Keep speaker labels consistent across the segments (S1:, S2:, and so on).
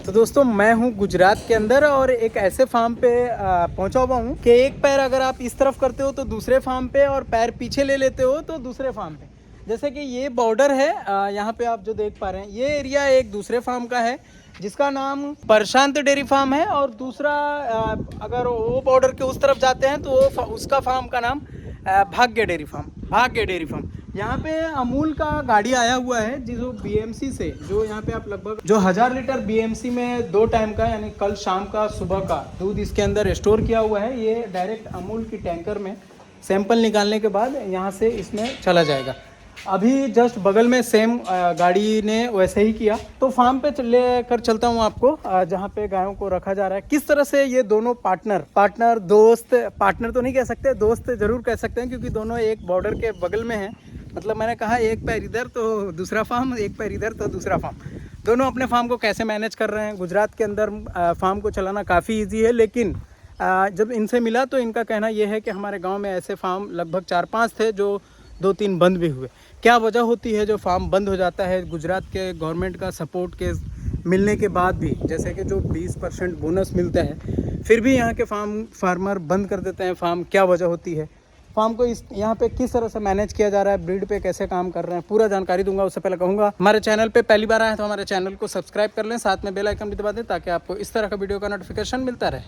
S1: तो दोस्तों मैं हूँ गुजरात के अंदर और एक ऐसे फार्म पे पहुँचा हुआ हूँ कि एक पैर अगर आप इस तरफ करते हो तो दूसरे फार्म पे और पैर पीछे ले लेते हो तो दूसरे फार्म पे। जैसे कि ये बॉर्डर है, यहाँ पे आप जो देख पा रहे हैं ये एरिया एक दूसरे फार्म का है जिसका नाम प्रशांत डेयरी फार्म है, और दूसरा अगर वो बॉर्डर के उस तरफ जाते हैं तो वो उसका फार्म का नाम भाग्य डेयरी फार्म। यहाँ पे अमूल का गाड़ी आया हुआ है जो बीएमसी से, जो यहाँ पे आप लगभग जो 1000 लीटर बीएमसी में 2 टाइम का यानी कल शाम का सुबह का दूध इसके अंदर स्टोर किया हुआ है। ये डायरेक्ट अमूल की टैंकर में सैंपल निकालने के बाद यहाँ से इसमें चला जाएगा। अभी जस्ट बगल में सेम गाड़ी ने वैसे ही किया। तो फार्म पे लेकर चलता हूँ आपको, जहाँ पे गायों को रखा जा रहा है। किस तरह से ये दोनों पार्टनर दोस्त, पार्टनर तो नहीं कह सकते, दोस्त जरूर कह सकते हैं क्योंकि दोनों एक बॉर्डर के बगल में हैं। मतलब मैंने कहा एक पैर इधर तो दूसरा फार्म, एक पैर इधर तो दूसरा फार्म। दोनों अपने फार्म को कैसे मैनेज कर रहे हैं। गुजरात के अंदर फार्म को चलाना काफ़ी इजी है, लेकिन जब इनसे मिला तो इनका कहना यह है कि हमारे गांव में ऐसे फार्म लगभग 4-5 थे जो 2-3 बंद भी हुए। क्या वजह होती है जो फार्म बंद हो जाता है? गुजरात के गवर्नमेंट का सपोर्ट के मिलने के बाद भी, जैसे कि जो 20% बोनस मिलता है, फिर भी यहाँ के फार्मर बंद कर देते हैं फार्म। क्या वजह होती है? फार्म को इस यहाँ पे किस तरह से मैनेज किया जा रहा है, ब्रीड पे कैसे काम कर रहे हैं, पूरा जानकारी दूंगा। उससे पहले कहूँगा हमारे चैनल पे पहली बार आए तो हमारे चैनल को सब्सक्राइब कर लें, साथ में बेल आइकन भी दबा दें ताकि आपको इस तरह का वीडियो का नोटिफिकेशन मिलता रहे।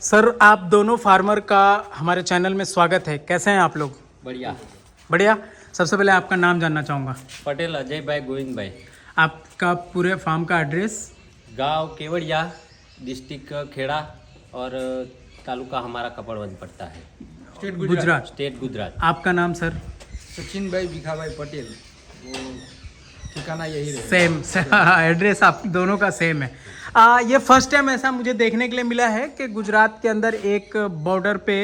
S1: सर, आप दोनों फार्मर का हमारे चैनल में स्वागत है। कैसे हैं आप लोग? बढ़िया। सबसे पहले आपका नाम जानना चाहूँगा।
S2: पटेल अजय भाई गोविंद भाई।
S1: आपका पूरे फार्म का एड्रेस?
S2: गांव केवड़िया, डिस्ट्रिक्ट खेड़ा और तालुका हमारा कपड़वंज पड़ता है, स्टेट गुजरात।
S1: आपका नाम सर?
S3: सचिन भाई भिखा भाई पटेल, वो ठिकाना यही रहे।
S1: सेम एड्रेस आप दोनों का सेम है। ये फर्स्ट टाइम ऐसा मुझे देखने के लिए मिला है कि गुजरात के अंदर एक बॉर्डर पे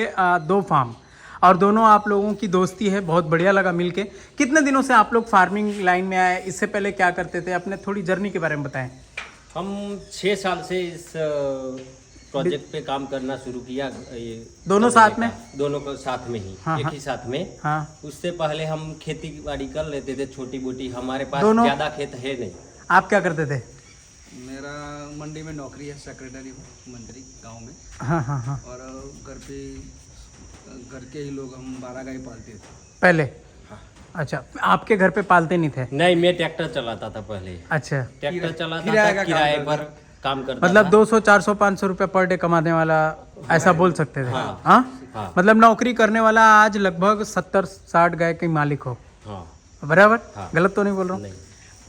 S1: 2 फार्म, और दोनों आप लोगों की दोस्ती है। बहुत बढ़िया लगा मिलके। कितने दिनों से आप लोग फार्मिंग लाइन में आए? इससे पहले क्या करते थे? अपने थोड़ी जर्नी के बारे में बताएं।
S2: हम 6 साल से इस प्रोजेक्ट पे काम करना शुरू किया। ये
S1: दोनों साथ में?
S2: दोनों को साथ में ही,
S1: हाँ,
S2: एक ही साथ में।
S1: हाँ।
S2: उससे पहले हम खेती बाड़ी कर लेते थे छोटी मोटी, हमारे पास
S1: दोनों?
S2: ज्यादा खेत है नहीं।
S1: आप क्या करते थे?
S3: मेरा मंडी में नौकरी है, सेक्रेटरी मंत्री गांव में।
S1: हाँ।
S3: और घर के ही लोग हम 12 गाय पालते थे
S1: पहले।
S3: हाँ।
S1: अच्छा, आपके घर पे पालते नहीं थे?
S2: नहीं, मैं ट्रैक्टर चलाता था पहले।
S1: अच्छा,
S2: ट्रैक्टर चलाता था, किराए पर काम करता
S1: मतलब
S2: था।
S1: 200, 400, 500 रुपये पर डे कमाने वाला, ऐसा बोल सकते थे?
S2: हाँ।
S1: हाँ। मतलब नौकरी करने वाला आज लगभग 70-60 गाय के मालिक हो।
S2: हाँ।
S1: बराबर?
S2: हाँ।
S1: गलत तो नहीं बोल रहा हूँ?
S2: नहीं।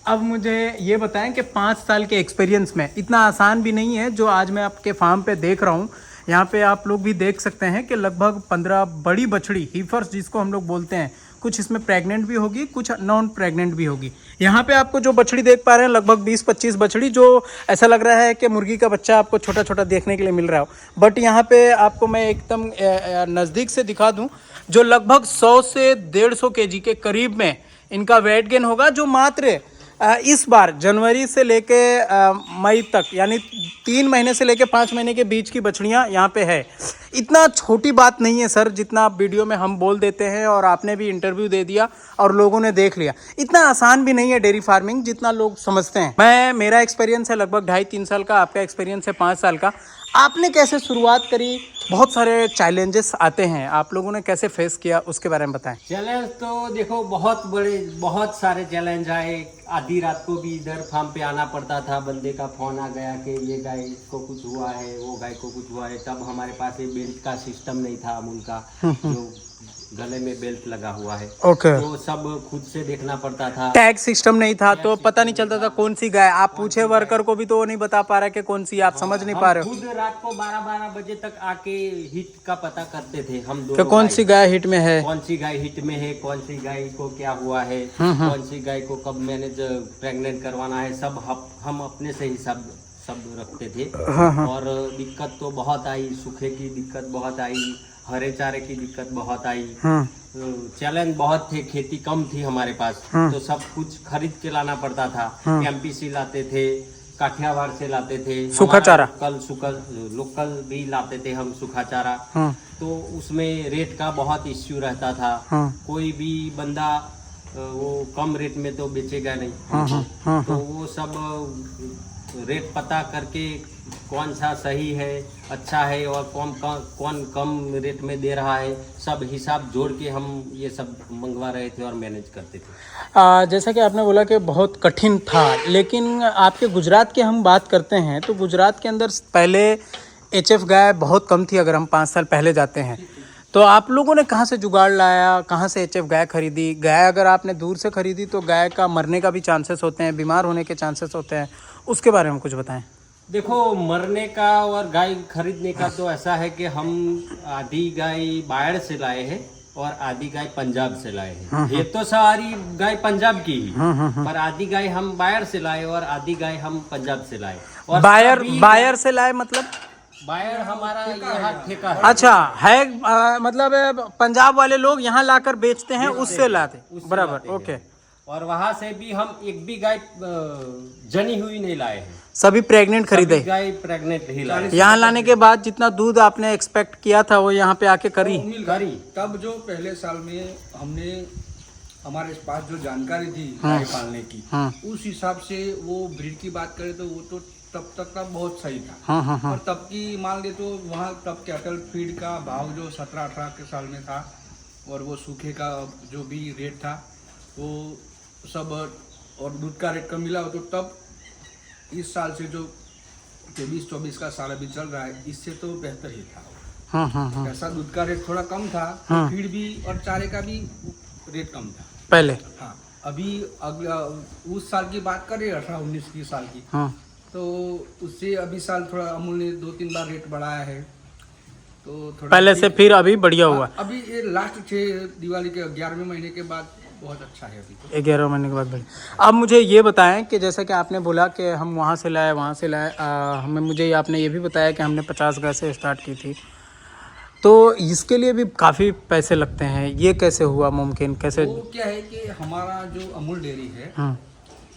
S1: अब मुझे ये बताएं कि 5 साल के एक्सपीरियंस में इतना आसान भी नहीं है जो आज मैं आपके फार्म पे देख रहा हूँ। यहाँ पे आप लोग भी देख सकते हैं कि लगभग 15 बड़ी बछड़ी, हीफर्स जिसको हम लोग बोलते हैं, कुछ इसमें प्रेग्नेंट भी होगी, कुछ नॉन प्रेग्नेंट भी होगी। यहाँ पे आपको जो बछड़ी देख पा रहे हैं लगभग 20-25 बछड़ी, जो ऐसा लग रहा है कि मुर्गी का बच्चा आपको छोटा छोटा देखने के लिए मिल रहा हो। बट यहाँ पे आपको मैं एकदम नज़दीक से दिखा दूँ, जो लगभग 100 से 150 kg के करीब में इनका वेट गेन होगा, जो मात्र इस बार जनवरी से लेके मई तक यानी 3 महीने से लेके 5 महीने के बीच की बछड़ियाँ यहाँ पे है। इतना छोटी बात नहीं है सर, जितना आप वीडियो में हम बोल देते हैं, और आपने भी इंटरव्यू दे दिया और लोगों ने देख लिया। इतना आसान भी नहीं है डेयरी फार्मिंग जितना लोग समझते हैं। मेरा एक्सपीरियंस है लगभग 2.5-3 साल का, आपका एक्सपीरियंस है 5 साल का। आपने कैसे शुरुआत करी? बहुत सारे चैलेंजेस आते हैं, आप लोगों ने कैसे फेस किया उसके बारे में बताएं।
S2: चैलेंज तो देखो बहुत सारे चैलेंज आए। आधी रात को भी इधर फार्म पे आना पड़ता था, बंदे का फोन आ गया कि ये गाय को कुछ हुआ है, वो गाय को कुछ हुआ है। तब हमारे पास ये बेल्ट का सिस्टम नहीं था अमूल का, जो गले में बेल्ट लगा हुआ है।
S1: ओके।
S2: तो सब खुद से देखना पड़ता था।
S1: टैग सिस्टम नहीं था तो पता नहीं चलता था कौन सी गाय। आप पूछे वर्कर को भी तो वो नहीं बता पा रहा कि कौन सी, आप समझ नहीं पा रहे हो।
S2: खुद रात को 12-12 बजे तक आके हिट का पता करते थे हम
S1: कि
S2: दोनों।
S1: कौन सी गाय हिट में है,
S2: कौन सी गाय हिट में है, कौन सी गाय को क्या हुआ है, कौन सी गाय को कब मैनेज प्रेग्नेंट करवाना है, सब हम अपने से ही सब रखते थे। और दिक्कत तो बहुत आई, सूखे की दिक्कत बहुत आई, हरे चारे की दिक्कत बहुत आई। चैलेंज बहुत थे, खेती कम थी हमारे पास, तो सब कुछ खरीद के लाना पड़ता था। एमपीसी लाते थे, काठियावाड़ से लाते थे,
S1: सूखा चारा,
S2: लोकल भी लाते थे हम सूखा चारा। तो उसमें रेट का बहुत इश्यू रहता था। कोई भी बंदा वो कम रेट में तो बेचेगा नहीं। तो वो सब रेट पता करके कौन सा सही है, अच्छा है और कौन कम रेट में दे रहा है, सब हिसाब जोड़ के हम ये सब मंगवा रहे थे और मैनेज करते थे।
S1: जैसा कि आपने बोला कि बहुत कठिन था, लेकिन आपके गुजरात की हम बात करते हैं तो गुजरात के अंदर पहले HF गाय बहुत कम थी। अगर हम 5 साल पहले जाते हैं तो आप लोगों ने कहाँ से जुगाड़ लाया, कहाँ से HF गाय खरीदी? गाय अगर आपने दूर से खरीदी तो गाय का मरने का भी चांसेस होते हैं, बीमार होने के चांसेस होते हैं, उसके बारे में कुछ बताएं।
S2: देखो, मरने का और गाय खरीदने का तो ऐसा है कि हम आधी गाय बाढ़ से लाए हैं और आधी गाय पंजाब से लाए हैं। ये तो सारी गाय पंजाब की ही, पर आधी गाय हम बाढ़ से लाए और आधी गाय हम पंजाब से लाए। और
S1: बायर से लाए मतलब?
S2: बायर हमारा यहाँ ठेका है।
S1: अच्छा है, मतलब पंजाब वाले लोग यहाँ लाकर बेचते हैं, उससे लाते, बराबर, ओके।
S2: और वहाँ से भी हम एक भी गाय जनी हुई नहीं लाए हैं,
S1: सभी प्रेग्नेंट खरीदे।
S2: गाय प्रेग्नेंट ही लाए।
S1: यहाँ लाने के बाद जितना दूध आपने एक्सपेक्ट किया था वो यहाँ पे आके करी।
S3: तब जो पहले साल में हमने हमारे पास जो जानकारी थी गाय पालने की, उस हिसाब से वो ब्रीड की बात करें तो वो तो तब बहुत सही था। और तब की मान ले तो वहाँ तब कैटल फीड का भाव जो 17-18 के साल में था और वो सूखे का जो भी रेट था वो सब, और दूध का रेट कम मिला तो तब इस साल से जो 23-24 का साल अभी चल रहा है इससे तो बेहतर ही था। ऐसा दूध का रेट थोड़ा कम था, फीड भी और चारे का भी रेट कम था
S1: पहले।
S3: हाँ, अभी अगला उस साल की बात करें 18-19 की साल की, तो उससे अभी साल थोड़ा अमूल ने 2-3 बार रेट बढ़ाया है, तो थोड़ा
S1: पहले से फिर अभी बढ़िया हुआ।
S3: अभी ये लास्ट 6 दिवाली के 11वें महीने के बाद बहुत अच्छा है। अभी तो
S1: 11 महीने के बाद बढ़िया। अब मुझे ये बताएं कि जैसा कि आपने बोला कि हम वहाँ से लाए वहाँ से लाए, मुझे आपने ये भी बताया कि हमने 50 गाय से स्टार्ट की थी, तो इसके लिए भी काफ़ी पैसे लगते हैं। ये कैसे हुआ मुमकिन, कैसे?
S3: वो क्या है कि हमारा जो अमूल डेयरी है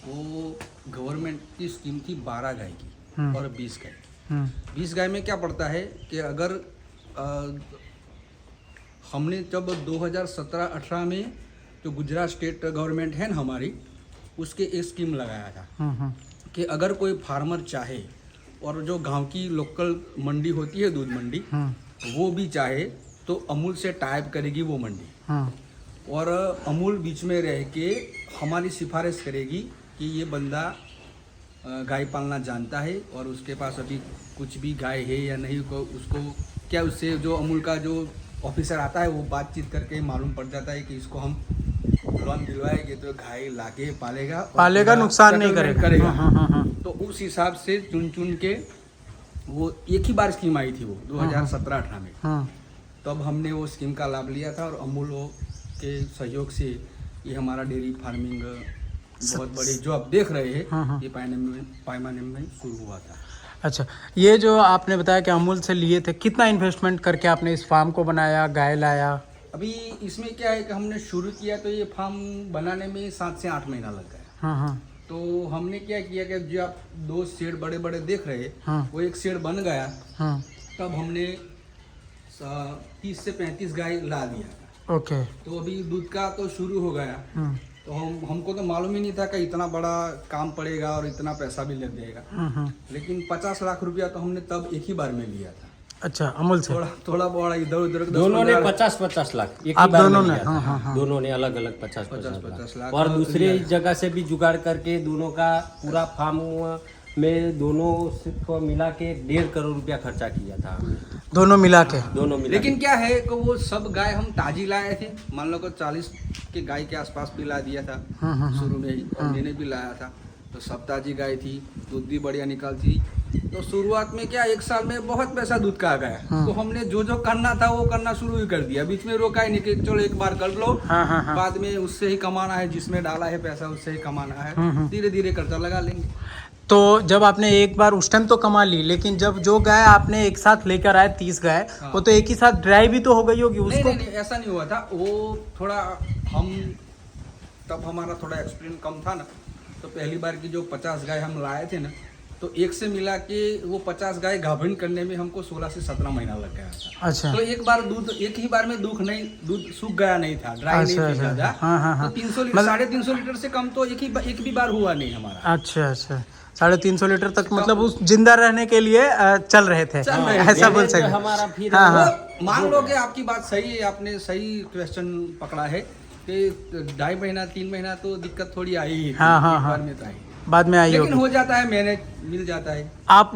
S3: वो गवर्नमेंट की स्कीम थी 12 गाय की और 20 गाय की। 20 गाय में क्या पड़ता है कि अगर हमने जब 2017-18 में जो गुजरात स्टेट गवर्नमेंट है ना हमारी, उसके एक स्कीम लगाया था कि अगर कोई फार्मर चाहे और जो गांव की लोकल मंडी होती है दूध मंडी, वो भी चाहे तो अमूल से टाइप करेगी वो मंडी, और अमूल बीच में रह के हमारी सिफारिश करेगी कि ये बंदा गाय पालना जानता है और उसके पास अभी कुछ भी गाय है या नहीं, को उसको क्या, उससे जो अमूल का जो ऑफिसर आता है वो बातचीत करके मालूम पड़ जाता है कि इसको हम लोन दिलवाएंगे तो गाय लाके पालेगा,
S1: नुकसान नहीं करेगा।
S3: तो उस हिसाब से चुन के वो एक ही बार स्कीम आई थी वो 2017-18 में, तब हमने वो स्कीम का लाभ लिया था और अमूल के सहयोग से ये हमारा डेयरी फार्मिंग बहुत बड़ी जो आप देख रहे हैं ये पैमाने में शुरू हुआ था।
S1: अच्छा, ये जो आपने बताया कि अमूल से लिए थे, कितना इन्वेस्टमेंट करके आपने इस फार्म को बनाया, गाय लाया?
S3: अभी इसमें क्या है कि हमने शुरू किया तो ये फार्म बनाने में 7 से 8 महीना लग गया। तो हमने क्या किया कि जो आप 2 शेड बड़े बड़े देख रहे हैं वो एक शेड बन गया, तब हमने 30 से 35 गाय ला दिया।
S1: ओके।
S3: तो अभी दूध का तो शुरू हो गया, तो हमको तो मालूम ही नहीं था कि इतना बड़ा काम पड़ेगा और इतना पैसा भी लग जाएगा, लेकिन 50 लाख रुपया तो हमने तब एक ही बार में लिया था।
S1: अच्छा, अमूल से
S3: थोड़ा बड़ा इधर उधर
S2: दोनों ने 50-50 लाख
S1: आप दोनों ने?
S2: दोनों ने अलग अलग 50-50 लाख और दूसरे जगह से भी जुगाड़ करके दोनों का पूरा फार्म में दोनों को मिला के 1.5 करोड़ रुपया खर्चा किया था
S1: दोनों मिला के।
S3: लेकिन क्या है कि वो सब गाय हम ताजी लाए थे, मान लो को 40 के गाय के आसपास पिला दिया था शुरू में ही, और मैंने भी लाया था, तो सब ताजी गाय थी, दूध भी बढ़िया निकलती। तो शुरुआत में क्या 1 साल में बहुत पैसा दूध का आ गया, तो हमने जो करना था वो करना शुरू ही कर दिया, बीच में रोका ही नहीं कि चलो एक बार कर लो, बाद में उससे ही कमाना है, जिसमें डाला है पैसा उससे ही कमाना है, धीरे धीरे करता लगा लेंगे।
S1: तो जब आपने एक बार उस टाइम तो कमा ली, लेकिन जब जो गाय आपने एक साथ लेकर आए 30 गाय, वो तो एक ही साथ ड्राई भी तो हो गई होगी उसको?
S3: नहीं, ऐसा नहीं हुआ था, वो थोड़ा तब हमारा थोड़ा एक्सपीरियंस कम था ना, तो पहली बार की जो 50 गाय हम लाए थे ना, तो एक से मिला के वो 50 गाय गाभिन करने में हमको 16 से 17 महीना लग गया था। अच्छा। तो एक ही बार में दूध सूख गया नहीं था, ड्राई नहीं था ज्यादा। तो 300 लीटर 350 लीटर से कम तो एक भी बार हुआ नहीं हमारा।
S1: अच्छा, 350 लीटर तक मतलब उस जिंदा रहने के लिए चल रहे थे, ऐसा बोल सकते हैं।
S2: हमारा फिर
S1: हाँ हाँ
S3: मान लो कि आपकी बात सही है, आपने सही क्वेश्चन पकड़ा है कि 2.5 महीना 3 महीना तो दिक्कत थोड़ी आई ही थी,
S1: हाँ, हाँ,
S3: एक बार
S1: हाँ।
S3: में तो आई,
S1: बाद में आई
S3: लेकिन
S1: होगी।
S3: हो जाता है, मैनेज मिल जाता है।
S1: आप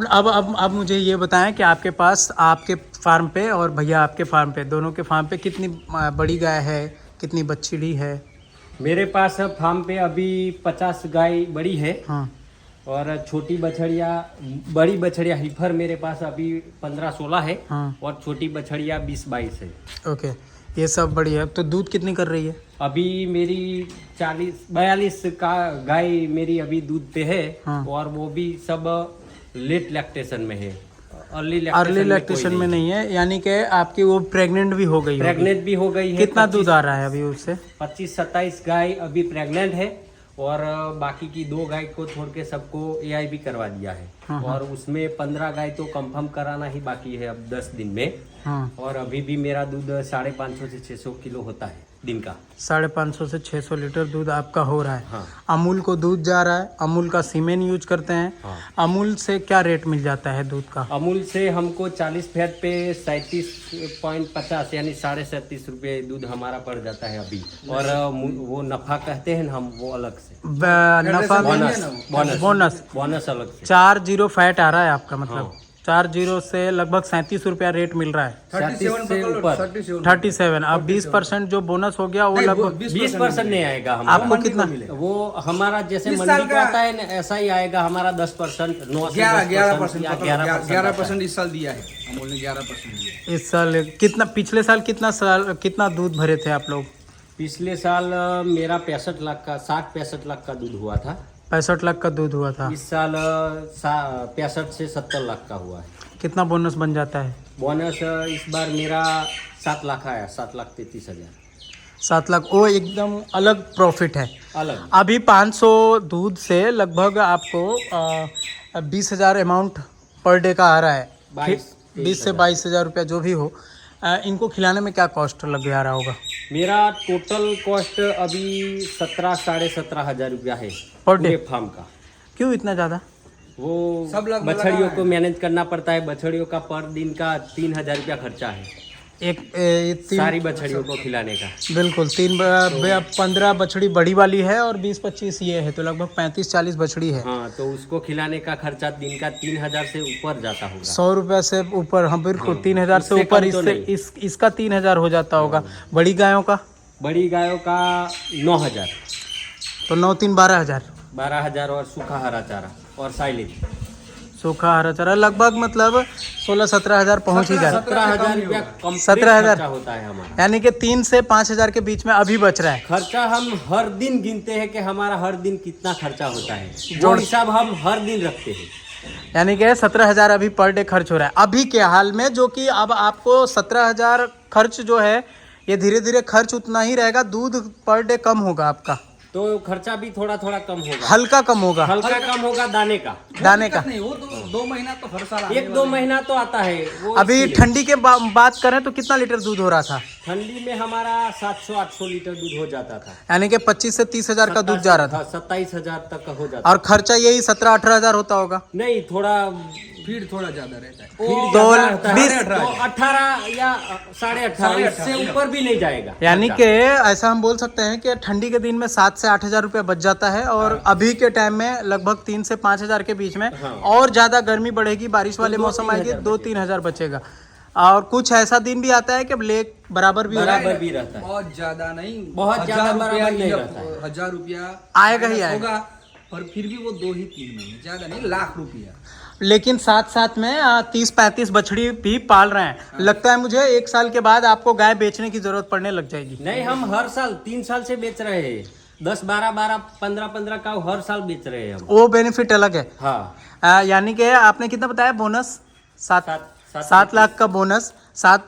S1: अब मुझे ये बताएं कि आपके पास आपके फार्म पे और भैया आपके फार्म पे, दोनों के फार्म पे कितनी बड़ी गाय है, कितनी बछड़ी है?
S2: मेरे पास फार्म पे अभी 50 गाय बड़ी है
S1: हाँ
S2: और छोटी बछड़िया, बड़ी बछड़िया हिफर मेरे पास अभी 15-16 है
S1: हाँ
S2: और छोटी बछड़िया 20-22 है।
S1: ओके, ये सब बड़ी है। तो दूध कितनी कर रही है?
S2: अभी मेरी 40-42 का गाय मेरी अभी दूध पे है
S1: हाँ।
S2: और वो भी सब लेट लैक्टेशन में है, अर्ली
S1: अर्ली लैक्टेशन में नहीं है, यानी कि आपकी वो प्रेग्नेंट भी हो गई होगी।
S2: प्रेग्नेंट भी हो गई है।
S1: कितना दूध आ रहा है अभी उससे?
S2: 25-27 गाय अभी प्रेग्नेंट है और बाकी की 2 गाय को छोड़ के सबको AIB करवा दिया है।
S1: हाँ, हाँ।
S2: और उसमें 15 गाय तो कंफर्म कराना ही बाकी है अब 10 दिन में।
S1: हाँ
S2: और अभी भी मेरा दूध 550 से 600 किलो होता है दिन का।
S1: 550 से 600 लीटर दूध आपका हो रहा है।
S2: हाँ।
S1: अमूल को दूध जा रहा है, अमूल का सीमेन यूज करते हैं।
S2: हाँ।
S1: अमूल से क्या रेट मिल जाता है दूध का?
S2: अमूल से हमको 40 फैट पे 37.50 यानी 37.5 रुपये दूध हमारा पड़ जाता है अभी। और वो नफा कहते हैं ना हम, वो अलग से
S1: नफा बोनस
S2: बोनस अलग से
S1: 40 फैट आ रहा है आपका, मतलब
S2: हाँ।
S1: 40 से लगभग 37 रुपया रेट मिल रहा है।
S3: 37
S2: से ऊपर
S1: 37। अब 20% जो बोनस हो गया वो लगभग
S2: 20% नहीं आएगा
S1: आपको
S2: हमारा।
S1: कितना?
S2: वो हमारा जैसे
S3: 20
S2: मंडी
S3: साल
S2: का
S3: का
S2: आता है ना, ऐसा ही आएगा हमारा 10%, 9 से
S3: 11%
S2: 10%
S3: 11% इस साल दिया है, अमूल ने 11% दिया है।
S1: इस साल कितना, पिछले साल कितना दूध भरे थे आप लोग?
S2: पिछले साल मेरा 65 लाख का 60-65 लाख का दूध हुआ था।
S1: 65 लाख का दूध हुआ था।
S2: इस साल 65 से 70 लाख का हुआ है।
S1: कितना बोनस बन जाता है?
S2: बोनस इस बार मेरा 7 लाख आया, 7,33,000
S1: 7 लाख। वो एकदम अलग प्रॉफिट है।
S2: अलग।
S1: अभी 500 दूध से लगभग आपको 20,000 अमाउंट पर डे का आ रहा है। 20 से 22,000 रुपया जो भी हो। इनको खिलाने में क्या कॉस्ट लग जा रहा होगा?
S2: मेरा टोटल कॉस्ट अभी 17-17.5 हजार रुपया है
S1: पर डे?
S2: पूरे फार्म का।
S1: क्यों इतना ज़्यादा?
S2: वो
S3: सब लगभग
S2: बछड़ियों
S3: लगा
S2: को
S3: है।
S2: मैनेज करना पड़ता है। बछड़ियों का पर दिन का 3,000 रुपया खर्चा है, सारी बछड़ियों को खिलाने का।
S1: बिल्कुल 15 बछड़ी बड़ी वाली है और 20-25 ये है, तो लगभग 35-40 बछड़ी है।
S2: हाँ, तो उसको खिलाने का खर्चा दिन का 3,000 से ऊपर जाता होगा।
S1: 100 रुपया से ऊपर? हाँ बिल्कुल, 3,000 से
S2: उससे
S1: ऊपर।
S2: कम तो
S1: इसका 3,000 हो जाता होगा। बड़ी गायों का?
S2: बड़ी गायों का 9,000,
S1: तो 9-3 12,000।
S2: 12,000 और सूखा हरा चारा और साइलेज
S1: सूखा हरा चारा लगभग मतलब 16-17 हजार पहुँच ही जाता है।
S2: 17,000 रुपया कम
S1: 17,000
S2: खर्चा होता है हमारा।
S1: यानी कि 3 से 5,000 के बीच में अभी बच रहा है।
S2: खर्चा हम हर दिन गिनते हैं कि हमारा हर दिन कितना खर्चा होता है, वो
S1: जोड़-
S2: हिसाब हम हर दिन रखते हैं।
S1: यानी कि 17,000 अभी पर डे खर्च हो रहा है अभी के हाल में, जो कि अब आपको 17,000 खर्च जो है ये धीरे धीरे खर्च उतना ही रहेगा। दूध पर डे कम होगा आपका,
S2: तो खर्चा भी थोड़ा थोड़ा कम होगा,
S1: हल्का कम होगा।
S2: हल्का कम होगा दाने का।
S1: दाने का
S3: नहीं, वो 2 महीना तो हर साल आने
S2: 1-2
S3: वाला है।
S2: महीना तो आता है वो।
S1: अभी
S2: इसलिए।
S1: ठंडी के बात करें तो कितना लीटर दूध हो रहा था?
S2: ठंडी में हमारा 700-800 लीटर दूध हो जाता था।
S1: यानी कि 25 से 30 हजार का दूध जा रहा था
S2: 27,000 तक का हो जाता
S1: और खर्चा यही 17-18 हजार होता होगा।
S2: नहीं, थोड़ा
S3: फीड थोड़ा ज्यादा रहता है।
S2: फीड
S1: दो
S2: ज्यादा रहता है।
S1: 20
S2: तो 18 या 18.5 इससे ऊपर भी नहीं जाएगा।
S1: यानी
S2: खर्चा।
S1: कि ऐसा हम बोल सकते हैं कि ठंडी के दिन में 7 से 8 हजार रुपया बच जाता है और अभी के टाइम में लगभग 3 से 5 हजार के बीच में।
S2: हाँ।
S1: और ज्यादा गर्मी बढ़ेगी, बारिश वाले
S2: तो 2-3
S1: मौसम आएगी,
S2: हजार
S1: 2-3 हजार बचेगा। और कुछ ऐसा दिन भी आता है कि ब्लैक बराबर भी हो रहा है।
S2: बराबर भी रहता है।
S3: बहुत ज्यादा नहीं,
S2: बहुत ज्यादा
S3: 1,000
S2: बराबर
S3: रुपया
S2: नहीं
S3: या
S2: रहता है।
S3: 1,000 रुपया
S1: आएगा ही
S3: माइनस
S1: आएगा।
S3: होगा, पर फिर भी वो 2 ही 3 महीने, ज्यादा नहीं, लाख रुपया।
S1: लेकिन साथ साथ में 30-35 बछड़ी भी पाल रहे हैं। लगता है मुझे 1 साल के बाद आपको गाय बेचने की जरूरत पड़ने लग जाएगी।
S2: नहीं, हम हर साल 3 साल से बेच रहे हैं। 10-12, 15-15 का हर साल बेच रहे हैं हम।
S1: वो बेनिफिट अलग है।
S2: हाँ,
S1: यानी कि आपने कितना बताया बोनस? 7
S2: 7
S1: लाख का बोनस।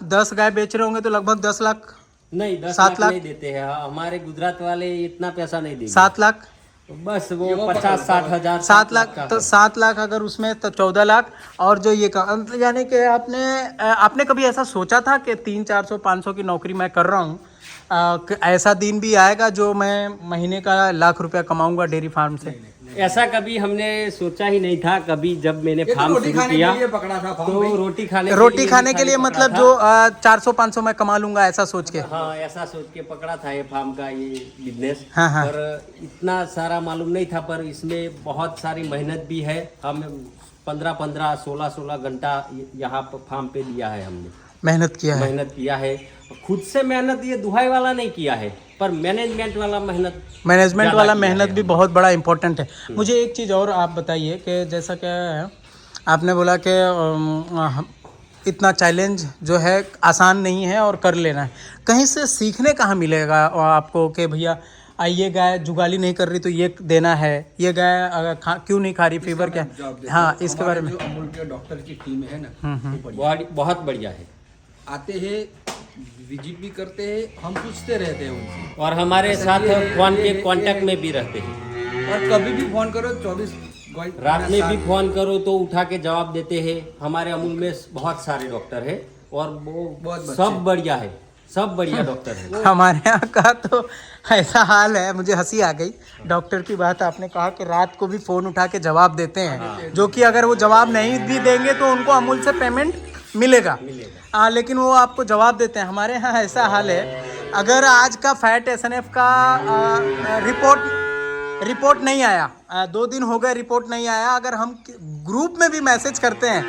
S1: 10 गाय बेच रहे होंगे तो लगभग 10 लाख।
S2: नहीं, 10
S1: 7
S2: लाख
S1: लाख
S2: नहीं देते हैं हमारे गुजरात वाले, इतना पैसा नहीं देंगे।
S1: 7 लाख
S2: बस वो 50-60 हजार
S1: 7 लाख
S2: का
S1: तो
S2: है।
S1: 7 लाख अगर उसमें तो 14 लाख। और जो ये यानी कि आपने कभी ऐसा सोचा था कि 300-400-500 की नौकरी मैं कर रहा हूँ, ऐसा दिन भी आएगा जो मैं महीने का 1 लाख रुपया कमाऊंगा डेयरी फार्म से?
S2: ऐसा कभी हमने सोचा ही नहीं था। कभी जब मैंने
S3: ये तो
S2: फार्म
S3: रोटी
S2: शुरू
S3: खाने
S2: किया
S3: के लिए पकड़ा था फार्म
S2: तो
S3: भाई।
S2: रोटी खाने
S1: के लिए
S2: पकड़ा
S1: मतलब
S2: था।
S1: जो 400-500 मैं कमा लूंगा ऐसा सोच के।
S2: हाँ, ऐसा सोच के पकड़ा था ये फार्म का ये बिजनेस।
S1: हाँ, हाँ।
S2: पर इतना सारा मालूम नहीं था, पर इसमें बहुत सारी मेहनत भी है। हम 15-15, 16-16 घंटा यहाँ पर फार्म पे दिया है हमने।
S1: मेहनत किया है।
S2: मेहनत किया है खुद से। मेहनत ये दुहाई वाला नहीं किया है, पर मैनेजमेंट वाला
S1: मैनेजमेंट
S2: ज़्यादा
S1: वाला
S2: किया
S1: मेहनत
S2: है
S1: भी बहुत बड़ा इम्पोर्टेंट है। मुझे एक चीज़ और आप बताइए कि जैसा क्या है, आपने बोला कि इतना चैलेंज जो है आसान नहीं है और कर लेना है। कहीं से सीखने कहाँ मिलेगा आपको कि भैया ये गाय जुगाली नहीं कर रही तो ये देना है, ये गाय अगर क्यों नहीं खा रही, फीवर क्या? हाँ, इसके बारे में।
S3: जो अमूल के डॉक्टर की टीम है ना, वो बढ़िया।
S2: बहुत बढ़िया है।
S3: आते हैं, विजिट भी करते हैं, हम पूछते रहते हैं उनसे,
S2: और हमारे साथ फोन के कांटेक्ट में भी रहते हैं।
S3: और कभी भी फोन करो 24
S2: रात में भी फोन करो तो उठा के जवाब देते हैं। हमारे अमूल में बहुत सारे डॉक्टर है और वो
S3: बहुत
S2: सब बढ़िया है, सब बढ़िया डॉक्टर है।
S1: हमारे यहाँ का तो ऐसा हाल है, मुझे हंसी आ गई। डॉक्टर की बात आपने कहा कि रात को भी फ़ोन उठा के जवाब देते हैं, जो कि अगर वो जवाब नहीं भी देंगे तो उनको अमूल से पेमेंट मिलेगा। लेकिन वो आपको जवाब देते हैं। हमारे यहाँ ऐसा हाल है, अगर आज का फैट SNF का रिपोर्ट नहीं आया, 2 दिन हो गए रिपोर्ट नहीं आया, अगर हम ग्रुप में भी मैसेज करते हैं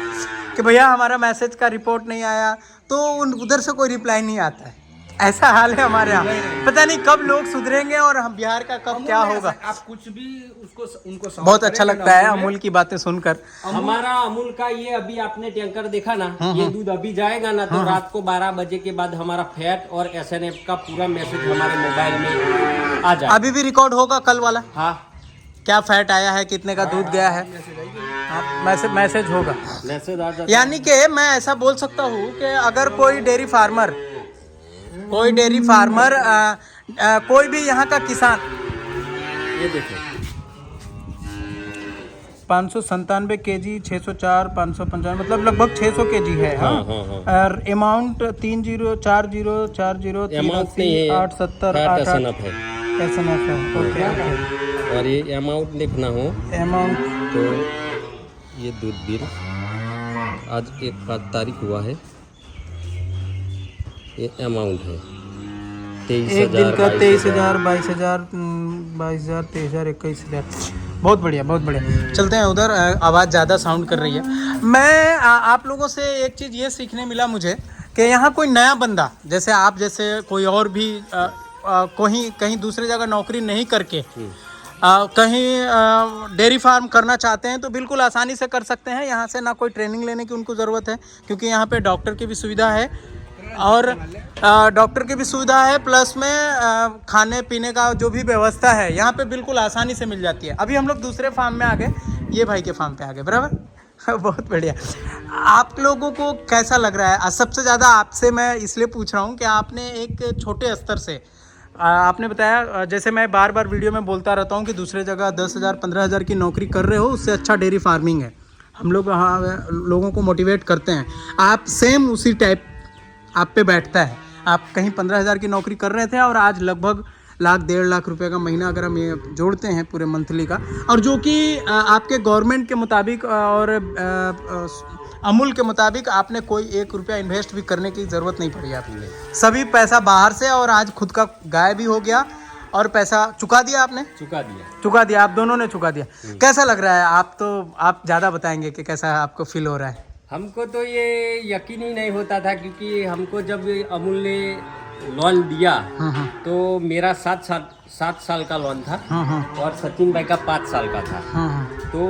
S1: कि भैया हमारा मैसेज का रिपोर्ट नहीं आया, तो उधर से कोई रिप्लाई नहीं आता है। ऐसा हाल है हमारे यहाँ। पता नहीं कब लोग सुधरेंगे और हम बिहार का कब क्या होगा।
S3: आप कुछ भी उनको
S1: बहुत अच्छा लगता है अमूल की बातें सुनकर।
S2: हमारा अमूल का ये अभी आपने टैंकर देखा ना, ये दूध अभी जाएगा ना तो रात को 12 बजे के बाद हमारा फैट और SNF का पूरा मैसेज हमारे मोबाइल में आ जाए।
S1: अभी भी रिकॉर्ड होगा कल वाला?
S2: हाँ,
S1: क्या फैट आया है, कितने का दूध गया है, मैसेज होगा।
S2: मैसेज आ जाता।
S1: यानी कि मैं ऐसा बोल सकता हूँ कि अगर कोई डेयरी फार्मर कोई भी यहाँ का किसान,
S2: ये देखो
S1: 597 kg, 604, 555, मतलब लगभग 600 kg है। हाँ, और अमाउंट 304040
S2: अमाउंट नहीं है,
S1: 870
S2: SNF है।
S1: SNF है। ओके।
S2: और ये अमाउंट देखना हो
S1: अमाउंट
S2: तो ये दूध बिल आज 1 तारीख हुआ है, ये अमाउंट है
S1: एक दिन का 23,000, 22,000, 23,000, 21,000। बहुत बढ़िया, बहुत बढ़िया। चलते हैं उधर, आवाज़ ज़्यादा साउंड कर रही है। मैं आप लोगों से एक चीज़ ये सीखने मिला मुझे कि यहाँ कोई नया बंदा, जैसे आप जैसे कोई और भी कहीं दूसरी जगह नौकरी नहीं करके कहीं डेयरी फार्म करना चाहते हैं तो बिल्कुल आसानी से कर सकते हैं। यहाँ से ना कोई ट्रेनिंग लेने की उनको ज़रूरत है, क्योंकि यहाँ पे डॉक्टर की भी सुविधा है और प्लस में खाने पीने का जो भी व्यवस्था है यहाँ पे बिल्कुल आसानी से मिल जाती है। अभी हम लोग दूसरे फार्म में आ गए, ये भाई के फार्म पे आ गए, बराबर। बहुत बढ़िया। आप लोगों को कैसा लग रहा है? सबसे ज़्यादा आपसे मैं इसलिए पूछ रहा हूँ कि आपने एक छोटे स्तर से आपने बताया, जैसे मैं बार बार वीडियो में बोलता रहता हूँ कि दूसरे जगह 10,000 15,000 की नौकरी कर रहे हो, उससे अच्छा डेयरी फार्मिंग है। हम लोग लोगों को मोटिवेट करते हैं। आप सेम उसी टाइप आप पे बैठता है। आप कहीं 15,000 की नौकरी कर रहे थे और आज लगभग 1,00,000 1.5 लाख रुपए का महीना अगर हम ये जोड़ते हैं पूरे मंथली का, और जो कि आपके गवर्नमेंट के मुताबिक और अमूल के मुताबिक आपने कोई 1 रुपया इन्वेस्ट भी करने की ज़रूरत नहीं पड़ी आपको। सभी पैसा बाहर से, और आज खुद का गाय भी हो गया और पैसा चुका दिया आपने। चुका दिया, आप दोनों ने चुका दिया। कैसा लग रहा है? आप ज़्यादा बताएंगे कि कैसा आपको फील हो रहा है?
S2: हमको तो ये यकीन ही नहीं होता था, क्योंकि हमको जब अमूल ने लोन दिया तो मेरा 7 साल का लोन था और सचिन भाई का 5 साल का था। तो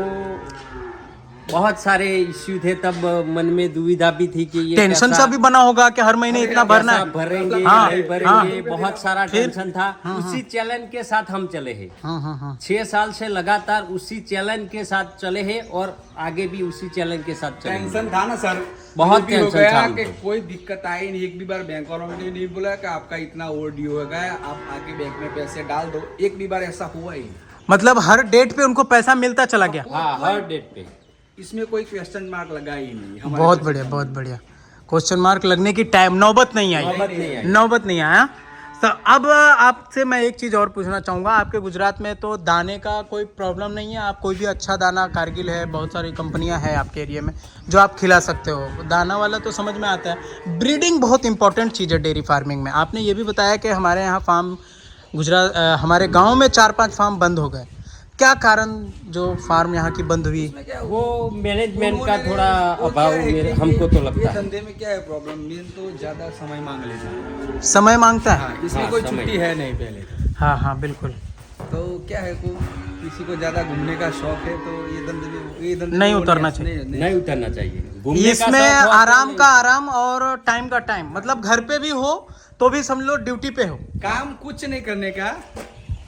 S2: बहुत सारे इश्यू थे, तब मन में दुविधा भी थी कि ये
S1: टेंशन सा भी बना होगा कि हर महीने इतना भरना है,
S2: भरेंगे नहीं भरेंगे, बहुत सारा टेंशन था। उसी चैलेंज के साथ हम चले हैं। 6 साल से लगातार उसी चैलेंज के साथ चले हैं और आगे भी उसी चैलेंज के साथ चले।
S3: टेंशन था ना सर,
S2: बहुत टेंशन था
S3: कि कोई दिक्कत आई नहीं। एक भी बार बैंक वालों ने नहीं बोला कि आपका इतना ओवरड्यू हो गया, आप आके बैंक में पैसे डाल दो। एक भी बार ऐसा हुआ ही,
S1: मतलब हर डेट पे उनको पैसा मिलता चला गया।
S2: हाँ, हर डेट पे।
S3: इसमें कोई क्वेश्चन मार्क लगा ही नहीं।
S1: बहुत बढ़िया, बहुत बढ़िया। क्वेश्चन मार्क लगने की टाइम नौबत नहीं आई।
S2: नौबत नहीं
S1: आया। सर अब आपसे मैं एक चीज़ और पूछना चाहूँगा, आपके गुजरात में तो दाने का कोई प्रॉब्लम नहीं है, आप कोई भी अच्छा दाना, कारगिल है, बहुत सारी कंपनियां हैं आपके एरिया में जो आप खिला सकते हो, दाना वाला तो समझ में आता है। ब्रीडिंग बहुत इंपॉर्टेंट चीज़ है डेयरी फार्मिंग में। आपने ये भी बताया कि हमारे यहाँ फार्म हमारे गाँव में 4-5 फार्म बंद हो गए, क्या कारण जो फार्म यहाँ की बंद हुई?
S2: वो मैनेजमेंट का थोड़ा अभाव हमको तो लगता है।
S3: धंधे में क्या है प्रॉब्लम, मेन तो ज्यादा समय मांग लेता है।
S1: समय मांगता है।
S3: हाँ, इसमें
S2: हाँ,
S3: कोई
S2: समय।
S3: छुट्टी है नहीं पहले।
S1: हाँ हाँ बिल्कुल।
S3: तो क्या है को किसी को ज्यादा घूमने का शौक है तो ये धंधे
S1: नहीं
S3: में
S1: उतरना
S3: नहीं-
S1: चाहिए।
S3: नहीं-
S2: नहीं उतरना चाहिए। घूमने का
S1: इसमें
S2: शौक हो तो
S1: आराम
S2: नहीं।
S1: का आराम और टाइम का टाइम, मतलब घर पे भी हो तो भी समझ लो ड्यूटी पे हो।
S3: काम कुछ नहीं करने का,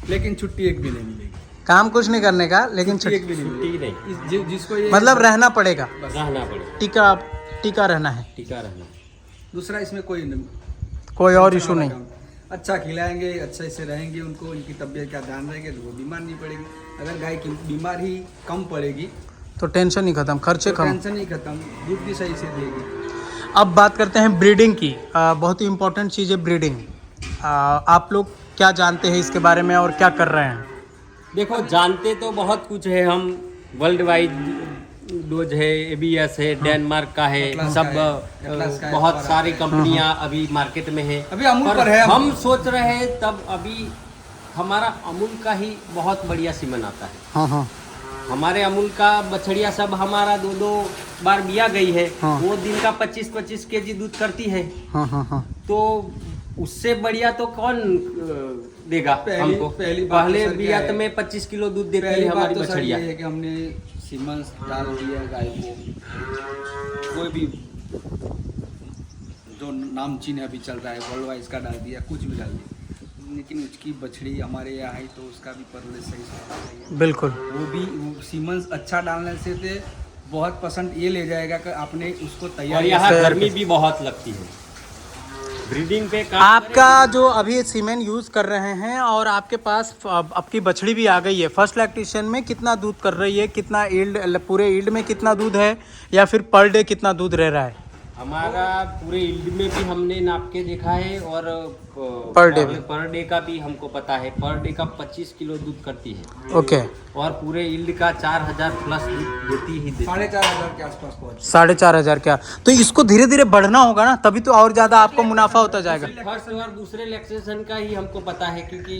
S3: लेकिन छुट्टी एक भी नहीं मिलेगी।
S1: काम कुछ नहीं करने का लेकिन
S3: छुट्टी एक भी नहीं
S2: छुट्टी
S3: मिलेगी।
S2: नहीं,
S3: जिसको ये
S1: मतलब रहना पड़ेगा,
S2: रहना पड़ेगा,
S1: टीका रहना है,
S2: टीका रहना।
S3: दूसरा इसमें कोई नहीं,
S1: कोई और इशू नहीं।
S3: अच्छा खिलाएंगे, अच्छे से रहेंगे, उनको उनकी तबीयत का ध्यान रहेंगे तो वो बीमार नहीं पड़ेगी। अगर गाय की बीमार ही कम पड़ेगी
S1: तो टेंशन नहीं खत्म, खर्चे
S3: तो
S1: कम।
S3: टेंशन ही खत्म, दूध भी सही से देगी।
S1: अब बात करते हैं ब्रीडिंग की। बहुत ही इंपॉर्टेंट चीज़ है ब्रीडिंग। आप लोग क्या जानते हैं इसके बारे में और क्या कर रहे हैं?
S2: देखो, जानते तो बहुत कुछ है हम। वर्ल्ड वाइड डोज है, एबीएस है, डेनमार्क का है,
S3: एटलास
S2: सब
S3: का है, एटलास का है,
S2: बहुत
S3: और
S2: सारी कंपनियां अभी मार्केट में है।
S3: अभी अमूल पर है।
S2: हम सोच रहे हैं तब अभी हमारा अमूल का ही बहुत बढ़िया सीमन आता है।
S1: हाँ हाँ
S2: हमारे अमूल का बछड़िया सब हमारा 2-2 बार बिया गई है।
S1: हाँ।
S2: वो दिन का 25-25 केजी दूध करती है।
S1: हाँ हाँ हाँ।
S2: तो उससे बढ़िया तो कौन देगा हमको?
S3: पहली बात तो
S2: पहले
S3: सर क्या
S2: बिया
S3: है?
S2: में 25 किलो दूध देती
S3: पहली
S2: है
S3: बात
S2: हमारी
S3: तो सर
S2: बछड़िया।
S3: ये है कि हमने सीमेंस डाल दिया गाय को, कोई भी जो नामचीन है अभी चल रहा है वर्ल्ड वाइज का डाल दिया, कुछ भी डाल दिया, लेकिन उसकी बछड़ी हमारे यहाँ आई तो उसका भी परवरिश सही से होना चाहिए।
S1: बिल्कुल।
S3: वो सीमेंस अच्छा डालने से तो बहुत पसंद ये ले जाएगा कि आपने उसको
S2: और
S3: तैयार
S2: यहाँ
S1: तैयार
S2: गर्मी भी बहुत लगती है ब्रीडिंग पे काम
S1: आपका जो अभी सीमेंट यूज कर रहे हैं और आपके पास आपकी बछड़ी भी आ गई है, फर्स्ट लैक्टेशन में कितना दूध कर रही है, कितना ईल्ड, पूरे ईल्ड में कितना दूध है, या फिर पर डे कितना दूध रह रहा है?
S2: हमारा पूरे ईल्ड में भी हमने नाप के देखा है और
S1: पर डे
S2: का भी हमको पता है। पर डे का 25 किलो दूध करती है।
S1: ओके।
S2: और पूरे ईल्ड का 4000 प्लस दूध देती ही देती है।
S3: 4500 के आसपास पहुँच।
S1: 4500 क्या? तो इसको धीरे धीरे बढ़ना होगा ना, तभी तो और ज्यादा आपको मुनाफा होता जाएगा।
S2: फर्स्ट और दूसरे लैक्टेशन का ही हमको पता है क्योंकि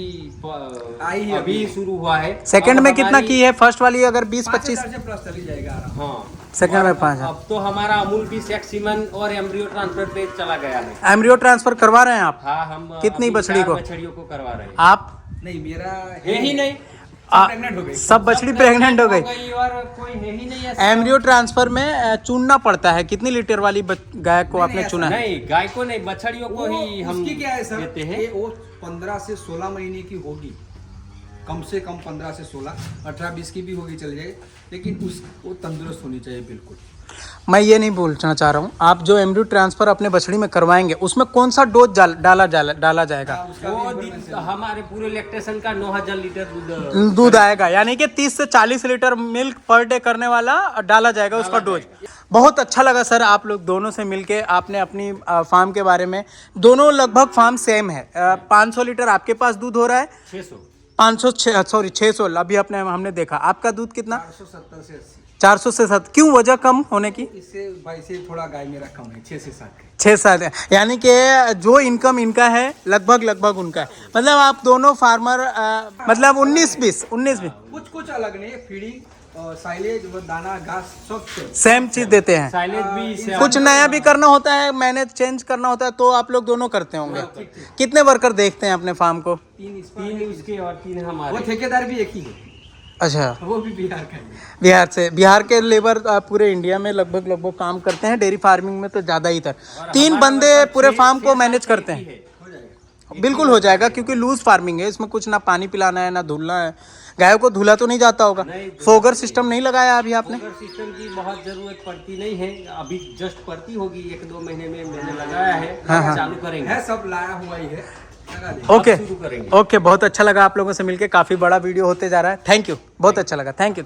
S3: आई है
S2: अभी शुरू हुआ है।
S1: सेकंड
S2: अब
S1: में कितना
S2: हमारी-
S1: की है? फर्स्ट वाली अगर 20-25,
S3: 5000 से प्लस चली जाएगा आराम।
S2: हाँ,
S1: सेकंड में
S2: और
S1: 5000।
S2: अब तो हमारा अमूल भी सेक्स सीमन और एम्ब्रियो ट्रांसफर पे चला गया है।
S1: एम्ब्रियो ट्रांसफर करवा रहे हैं आप?
S2: हाँ, हम
S1: कितनी
S2: अभी
S1: बछड़ी
S2: 4
S1: को?
S2: बछड़ियों को करवा रहे हैं।
S1: आप
S3: नहीं, मेरा
S2: है ही नहीं,
S3: प्रेग्नेंट हो गई।
S1: सब बछड़ी प्रेग्नेंट हो गई।
S2: और कोई है ही नहीं ऐसा।
S1: एम्ब्रियो ट्रांसफर में चुनना पड़ता है। कितनी लीटर वाली गाय को आपने
S3: नहीं,
S1: चुना है?
S2: नहीं, गाय को नहीं, बछड़ियों को ही हम
S3: उसकी क्या है सर
S2: देते हैं।
S3: कि वो 15 से 16 महीने की होगी, कम से कम 15 से 16, 18-20 की भी होगी चल जाएगी, लेकिन वो तंदुरुस्त होनी चाहिए बिल्कुल।
S1: मैं ये नहीं बोलना चाह रहा हूँ, आप जो एम्ब्रियो ट्रांसफर अपने बछड़ी में करवाएंगे उसमें कौन सा डोज डाला जाएगा?
S3: उसका
S2: वो
S3: भी information है।
S2: हमारे पूरे लैक्टेशन का 9000 लीटर
S1: दूध आएगा, यानी कि 30 से 40 लीटर मिल्क पर डे करने वाला डाला जाएगा उसका डोज। बहुत अच्छा लगा सर आप लोग दोनों से मिलके। आपने अपनी फार्म के बारे में, दोनों लगभग फार्म सेम है। 500 लीटर आपके पास दूध हो रहा है, 600 अभी हमने देखा। आपका दूध कितना?
S3: 470 से 80।
S1: 400 से 7। क्यों, वजह कम होने की?
S3: इससे भाई से थोड़ा गाय मेरा कम है, 6 से 7।
S1: 6-7 है, यानी कि जो इनकम इनका है लगभग उनका है। मतलब आप दोनों फार्मर, मतलब 19-20
S3: कुछ अलग नहीं है, फीडिंग, साइलेज, दाना, घास सब
S1: सेम चीज देते हैं।
S2: साइलेज भी इससे
S1: कुछ नया भी करना होता है, मैनेज चेंज करना होता है, तो आप लोग दोनों करते होंगे। कितने वर्कर देखते हैं अपने फार्म को?
S2: 3 उसके और 3
S3: वो
S2: हमारे।
S3: ठेकेदार भी एक ही है,
S1: अच्छा,
S3: वो भी बिहार का है।
S1: बिहार से। बिहार के लेबर पूरे इंडिया में लगभग काम करते हैं, डेयरी फार्मिंग में तो ज़्यादा ही तर 3 बंदे पूरे फार्म को मैनेज करते हैं।
S3: हो जाएगा।
S1: बिल्कुल हो जाएगा, क्योंकि लूज फार्मिंग है, इसमें कुछ ना पानी पिलाना है ना धुलना है। गायों को धुला तो नहीं जाता होगा? फोगर सिस्टम नहीं लगाया अभी आपने?
S2: फोगर सिस्टम की बहुत जरूरत पड़ती नहीं है, अभी जस्ट पड़ती होगी 1-2 महीने में। मैंने लगाया है, चालू करेंगे।
S3: है सब लाया हुआ ही है,
S1: ओके
S2: शुरू करेंगे।
S1: ओके, बहुत अच्छा लगा आप लोगों से मिलके, काफ़ी बड़ा वीडियो होते जा रहा है। थैंक यू, बहुत अच्छा लगा, थैंक यू।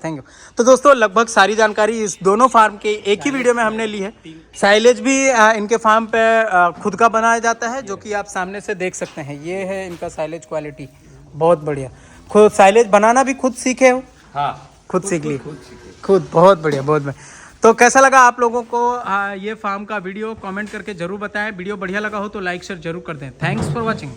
S1: तो दोस्तों लगभग सारी जानकारी इस दोनों फार्म के एक ही वीडियो में हमने ली है। साइलेज भी इनके फार्म पे खुद का बनाया जाता है, जो कि आप सामने से देख सकते हैं। ये है इनका साइलेज क्वालिटी, बहुत बढ़िया। खुद साइलेज बनाना भी खुद सीखे हो?
S2: हाँ,
S1: खुद सीख लिए, खुद, बहुत बढ़िया, बहुत बढ़िया। तो कैसा लगा आप लोगों को ये फार्म का वीडियो? कमेंट करके जरूर बताएं। वीडियो बढ़िया लगा हो तो लाइक शेयर जरूर कर दें। Thanks for watching.